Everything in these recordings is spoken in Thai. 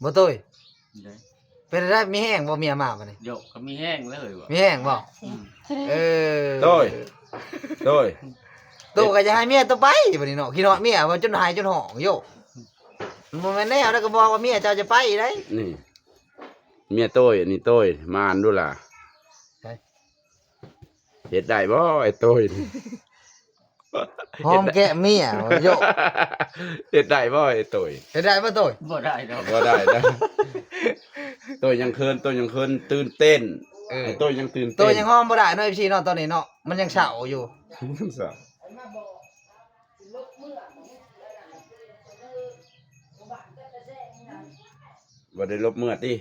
บ่ตุ้ย ได้ เป็นได้มีแห้งบ่เมียมาบัดนี้ โยกก็มีแห้งเลยว่ะ มีแห้งบ่ อืม เออ ตุ้ย ตู้ก็จะให้เมียตัวไปบัดนี้เนาะขี้ฮอดเมียว่าจนหายจนห้องโยมันบ่แม่นแนวแล้วก็บอกว่าเมียเจ้าจะไปได้ นี่เมียตุ้ยนี่ตุ้ยมาอันดูล่ะเฮ็ดได้บ่ไอ้ตุ้ยนี่ หอมแก้มเมียโย เฮ็ดได้บ่ไอ้ตุ้ย เฮ็ดได้บ่ตุ้ย บ่ได้ดอก บ่ได้นะตุ้ยยังเคินตื่นเต้น เออ ไอ้ตุ้ยยังตื่น ตัว เต้น ยังหอมบ่ได้เนาะพี่เนาะตอนนี้เนาะมันยังเฉาอยู่ บ่ได้ลบเมื่อติ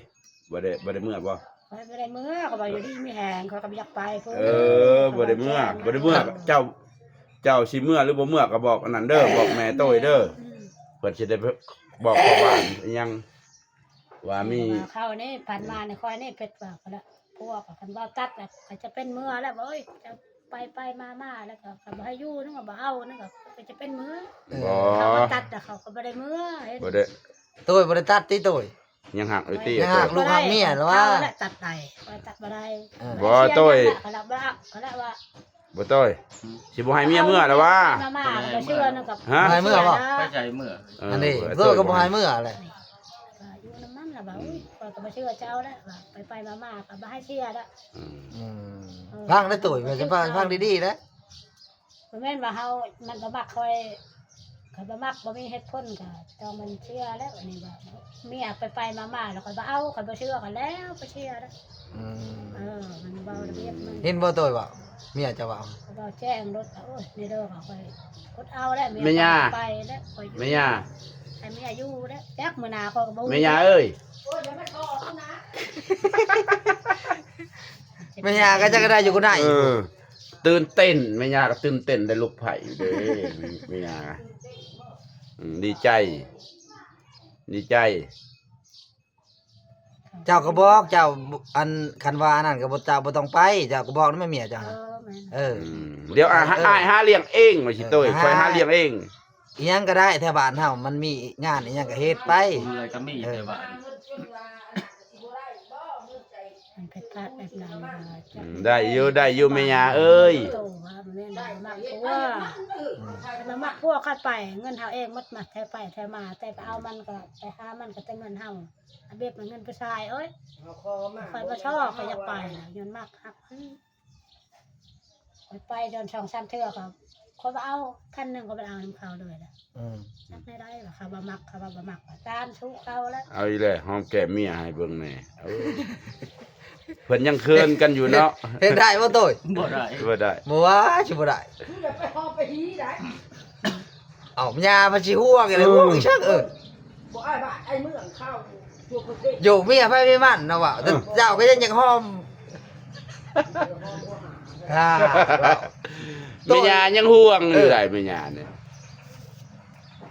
บ่ได้เมื่อบ่ ไม่ได้เมื่อก็บอกอยู่ดีไม่แหงเขาก็ไม่อยากไปเพิ่น บ่ได้เมื่อเจ้าสิเมื่อหรือบ่เมื่อก็บอกอันนั้นเด้อบอกแม่ตุ้ยเด้อเพิ่นสิได้บอกพ่อบ้านอิหยังว่ามี เข้านี่ผ่านมาในคอยนี่เป็ดว่าก็แล้วพวกกันว่าตัดแล้วก็จะเป็นเมื่อแล้วเอ้ยจะไปมาแล้วก็บ่ให้อยู่นึกว่าบ่เอานึกก็จะเป็นเมื่อ บ่ เขาก็ตัดแต่เขาก็บ่ได้เมื่อ บ่ได้ ตุ้ยบ่ได้ตัดติตุ้ย ยังหักอยู่ติ ยังหัก ลูกหางเมียหรือว่า เขาแหละตัดได้ตัดบ่ได้ บ่ตุ้ย เขาแล้วบ่เขาแล้วว่า บ่ตุ้ยสิบ่ให้เมียเมื่อแล้วว่า มาก็เชื่อนึกกับ ฮะ ให้เมื่อบ่ ไปใจเมื่อ อันนี้ตุ้ยก็บ่ให้เมื่ออะไร อยู่น้ำมันล่ะบ่าก็บ่เชื่อเจ้าแล้วไปมาก็บ่ให้เชื่อแล้ว อืมฟังได้ตุ้ยว่าจะฟังดีๆนะ บ่แม่นว่าเฮามันบ่มักคอยเขาบ่มักบ่มีเหตุผลก็เจ้ามันเชื่อแล้วอันนี้ว่าเมียไปมาแล้วก็บ่เอาก็บ่เชื่อกันแล้วบ่เชื่อแล้ว อืม มันเบาระเบียบมัน เห็นบ่ตุ้ยว่าเมียจะว่า เบาแจ้งรถโอ้ยนี่เด้อก็ค่อยกดเอาแล้ว แม่ย่า ไปแล้วค่อย แม่ย่า ให้เมียอยู่แล้วจักมื้อหน้าเขาก็บ่ แม่ย่าเอ้ย โอ้ยอย่ามาขอกูนะ แม่ยาก็จะก็ได้อยู่กูได้ เออตื่นเต้นแม่ย่าก็ตื่นเต้นได้ลูกไผ่เด้แม่ย่าดีใจ เจ้าก็บอกเจ้าอันคันว่านั่นก็บ่เจ้าบ่ต้องไปเจ้าก็บอกนำเมียเจ้า เออแม่น เออ เดี๋ยวหาเลี้ยงเองว่าสิตุ้ยคอยหาเลี้ยงเอง อีหยังก็ได้แถวบ้านเฮามันมีงานอีหยังก็เฮ็ดไป เมื่อยก็มีแต่ว่า มันผิดพลาดแบบนั้นว่าจัก ได้อยู่แม่ย่าเอ้ย โตว่ามันแม่นบ่มักเพราะว่ามันมักพวกคัดไปเงินเฮาเองหมดมาแท้ไปแท้มาแต่ไปเอามันก็ไปหามันก็แต่เงินเฮาอาเบ็บมันเงินผู้ชายเอ้ยไปบ่ชอบก็อยากไปย้อนมากฮักไปจน2-3เทื่อครับคนว่าเอา1,000ก็ไปเอาน้ำเขาเลยล่ะ อืม จักไม่ได้ว่าเขาบ่มักตามชุเขาแล้ว เอาอีเลยหอมแก้มเมียให้เบิ่งแหน่เอาเพิ่นยังเคินกันอยู่เนาะ เฮ็ดได้บ่ตุ้ย บ่ได้ บ่ได้ บ่ว่าสิบ่ได้เอ้าญามันสิฮู้กันเลยฮู้อีชักบ่อ้ายบ้าไอ้เมืองเข้าทั่วประเทศ อยู่เมียไปไม่มั่นเนาะว่าแต่เจ้าก็ยังอยากหอมอ่า แม่ย่ายังห่วงอยู่ได้แม่ย่าเนี่ย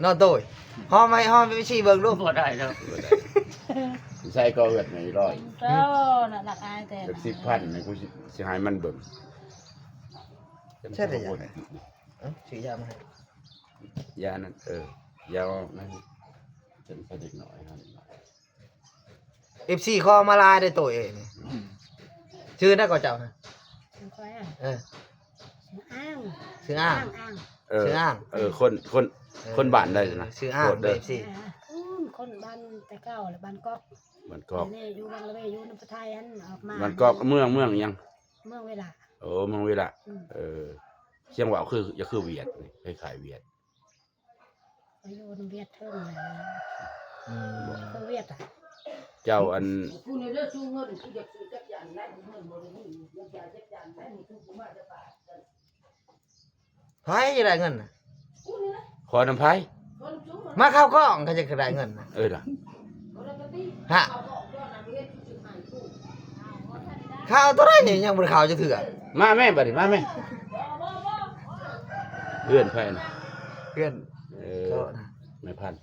เนาะตุ้ยหอมไหมหอมไปชี้เบิ่งดู บ่ได้ดอก บ่ได้ใส่ก็เอิดไม่ร้อย โอ้น่ะหลักอายแต่ เกือบ10,000นี่กูสิให้มันเบิ่ง ใช่ได้ยังไงซื้อยามาให้ ยานั่นยานั่นเป็นเด็กน้อยครับ FC คอมาลายได้ตุ้ยนี่ชื่อนั่นก็เจ้านะ คอยอ่ะ เออ อ้าง ชื่ออ้าง ชื่ออ้าง คนบ้านได้นะ ชื่ออ้าง โทษ เด้ เด้ อ อ FC คนบ้านแต่เก่าหรือบ้านกอก มันกอก นี่อยู่บางละเวอยู่ในประเทศไทยอันออกมา มันกอกเมืองยัง เมื่อเวลา โอ้เมืองเวลาเชียงหวาวคือเวียดนี่คล้ายๆเวียด ไปอยู่ในเวียดเทิงเลย อืม คือเวียดอ่ะ เจ้าอัน ผู้นี่เลือกชูเงินผู้อยากซื้อจักรยานได้เงินบ่ได้มีอยากจักรยานได้นี่คือผู้มาจะปาดกัน ไผจะได้เงินน่ะ ผู้นี่นะ ขอน้ำไผ่ คนชูมัน มาเข้ากล้องก็จะได้เงินน่ะ ล่ะ บ่ได้ก็ตี ฮะ เขาบอกย้อนหน้าไปเฮ็ดสิให้ผู้ ข่าวตัวไหนนี่ยังบ่ได้ข่าวจะเถื่อ มาแม่บัดนี้มาแม่เอื้อนไผ่นะ เพื่อน เอ ก็ อ นะ ไม่พันธุ์